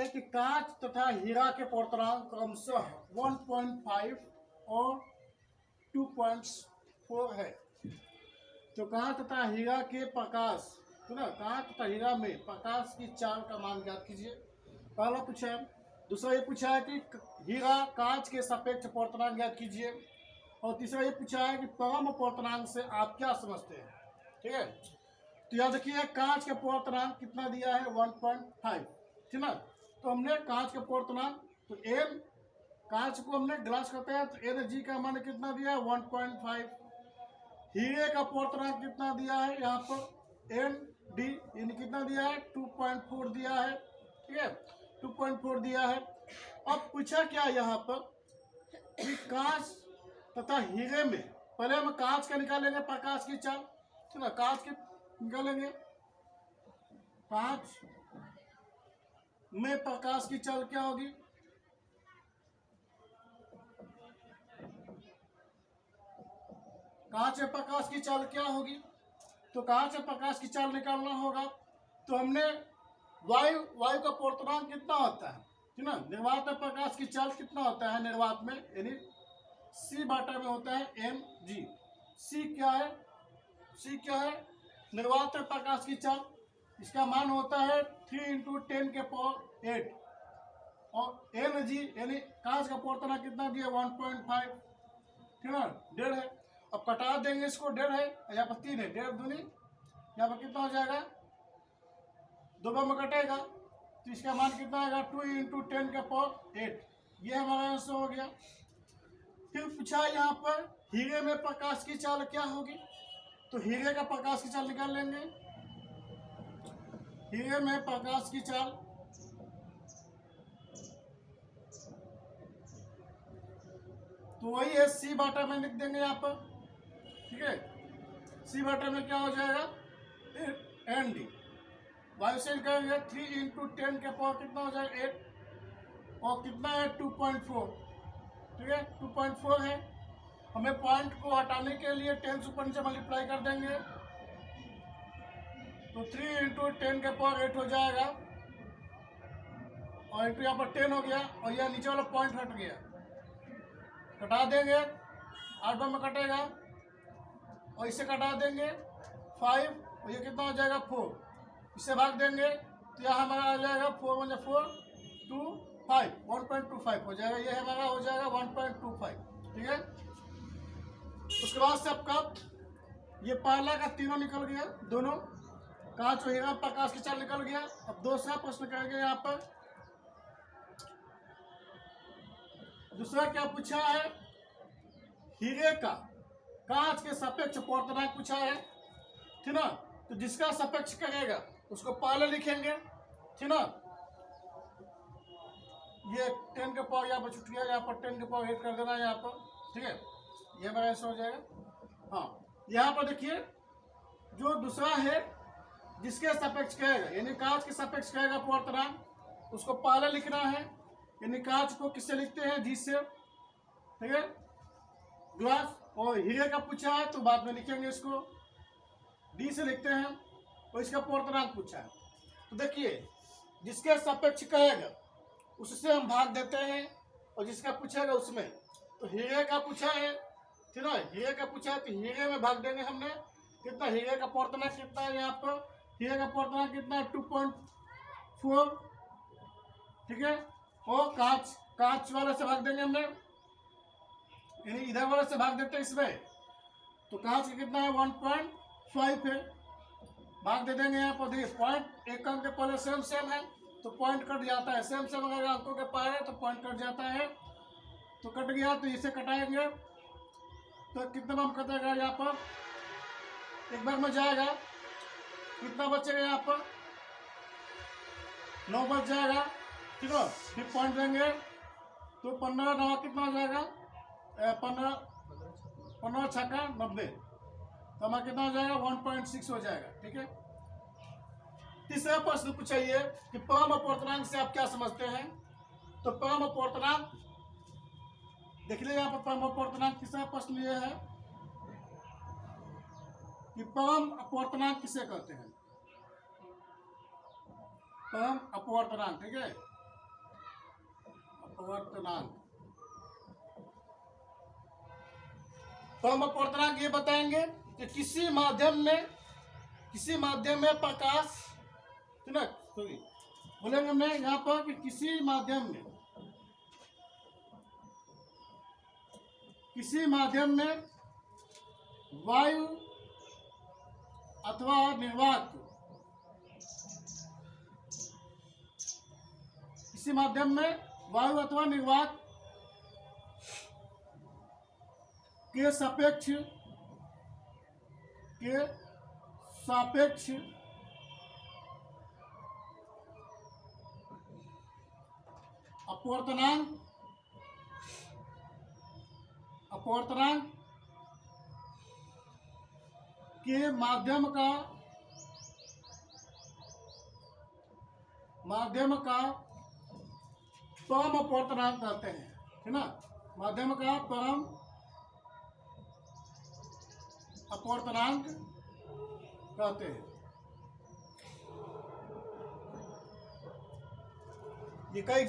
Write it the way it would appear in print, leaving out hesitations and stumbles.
कि कांच तथा हीरा के पूर्णांक क्रमशः 1.5 और 2.4 है। तो कांच तथा हीरा के प्रकाश, तो ना कांच तथा हीरा में प्रकाश की चाल का मान ज्ञात कीजिए। पहला पूछा है। दूसरा ये पूछा है कि हीरा कांच के सापेक्ष पूर्णांक ज्ञात कीजिए। और तीसरा ये पूछा है कि परम पूर्णांक से आप क्या समझते हैं। ठीक है, तो याद रखिए कांच का पूर्णांक कितना दिया है 1.5, ठीक ना। तो हमने कांच का पूर्णांक, तो एन, कांच को हमने ग्लास कहते हैं, तो एन जी का मान कितना दिया है 1.5। हीरे का पूर्णांक कितना दिया है यहाँ पर एन डी, यानी कितना दिया है 2.4 दिया है। ठीक है, 2.4 दिया है। अब पूछा क्या यहाँ पर कि कांच तथा हीरे में, पहले हम कांच का निकालेंगे प्रकाश की चाल, ठीक है, कांच की निकालेंगे। कांच में प्रकाश की चाल क्या होगी, कांच में प्रकाश की चाल क्या होगी। तो कांच में प्रकाश की चाल निकालना होगा, तो हमने वायु का पूर्णांक कितना होता है, ठीक ना। निर्वात में प्रकाश की चाल कितना होता है निर्वात में, यानी सी बाटा में होता है एम जी। सी क्या है, सी क्या है, निर्वात में प्रकाश की चाल, इसका मान होता है 3 × 10⁸ और एन जी यानी कांच का पूर्णांक कितना दिया 1.5, ठीक है, 1.5 है। अब कटा देंगे इसको, 1.5 है, यहाँ पर 3 है, 1.5 दूनी, यहाँ पर कितना हो जाएगा, 2 बार में कटेगा, तो इसका मान कितना आएगा 2 × 10⁸। ये हमारा आंसर हो गया। फिर पूछा यहाँ पर हीरे में प्रकाश की चाल क्या होगी, तो हीरे का प्रकाश की चाल निकाल लेंगे। हीरे में प्रकाश की चाल, तो वही है सी बाटा में लिख देंगे यहाँ पर। ठीक है, सी बाटा में क्या हो जाएगा एन डी, वायु से करेंगे 3 × 10⁸ कितना हो जाएगा 8 और कितना है 2.4। ठीक है, 2.4 है। हमें पॉइंट को हटाने के लिए 10 से ऊपर नीचे मल्टीप्लाई कर देंगे, तो 3 × 10⁸ हो जाएगा और इंटू यहाँ पर 10 हो गया और यह नीचे वाला पॉइंट हट गया, कटा देंगे, 8 बार में कटेगा और इसे कटा देंगे 5 और ये कितना हो जाएगा 4, इसे भाग देंगे तो यह हमारा आ जाएगा 4 × 4 2 5 1.25 हो जाएगा, ये हमारा हो जाएगा 1.25। ठीक है, उसके बाद से आपका ये पहला का तीनों निकल गया, दोनों कांच और हीरा प्रकाश की चाल निकल गया। अब दूसरा प्रश्न करेंगे यहाँ पर। दूसरा क्या पूछा है, हीरे का कांच के सापेक्ष पूर्णांक पूछा है, ठीक ना। तो जिसका सापेक्ष करेगा उसको पहले लिखेंगे, ठीक ना। ये 10⁸ यहाँ पर छूट गया, यहाँ पर 10⁸ कर देना यहाँ पर। ठीक है, ये हमारा ऐसा हो जाएगा। हाँ, यहाँ पर देखिए जो दूसरा है जिसके सापेक्ष कहेगा, यानी कांच के सापेक्ष कहेगा पूर्णांक, उसको पहले लिखना है। यानी कांच को किससे लिखते हैं, जी से, ठीक है, ग्लास। और हीरे का पूछा है तो बाद में लिखेंगे, इसको डी से लिखते हैं। और इसका पूर्णांक पूछा है, तो देखिए जिसके सापेक्ष कहेगा उससे हम भाग देते हैं और जिसका पूछेगा उसमें। तो हीरे का पूछा है, ठीक है, हीरे का पूछा है तो हीरे में भाग देंगे हमने। कितना हीरे का पूर्णांक कितना है यहाँ पर, हीरे का पूर्णांक कितना है 2.4। ठीक है, और कांच वाले से भाग देंगे हमने, यानी इधर वाले से भाग देते हैं इसमें, तो कांच का कितना है 1.5 है, भाग दे देंगे यहाँ पर। देखिए पॉइंट एक अंक के पहले सेम है तो पॉइंट कट जाता है, सेम अगर अंकों के पहले तो पॉइंट कट जाता है, तो कट गया तो इसे कटाएंगे तो कितना हम कटेगा यहाँ पर, एक बार में जाएगा, कितना बचेगा यहाँ पर 9 बच जाएगा। ठीक है, फिर पॉइंट देंगे तो 15 9 कितना हो जाएगा 15 छक्का 90, तो हमारा कितना हो जाएगा 1.6 हो जाएगा। ठीक है, तीसरा प्रश्न पूछिए कि परम पूर्णांक से आप क्या समझते हैं। तो परम पूर्णांक देख लीजिए यहाँ पर, परम पूर्णांक तीसरा प्रश्न ये है कि परम अपवर्तनांक किसे कहते हैं, परम अपवर्तनांक। ठीक है, अपवर्तनांक। तो हम अपवर्तनांक ये बताएंगे कि किसी माध्यम में प्रकाश, बोलेंगे हमने यहाँ पर कि किसी माध्यम में वायु अथवा निर्वात, किसी माध्यम में वायु अथवा निर्वात के सापेक्ष अपवर्तनांक के माध्यम का परम अपवर्तनांक कहते हैं, है ना। माध्यम का परम अपवर्तनांक कहते हैं। ये कई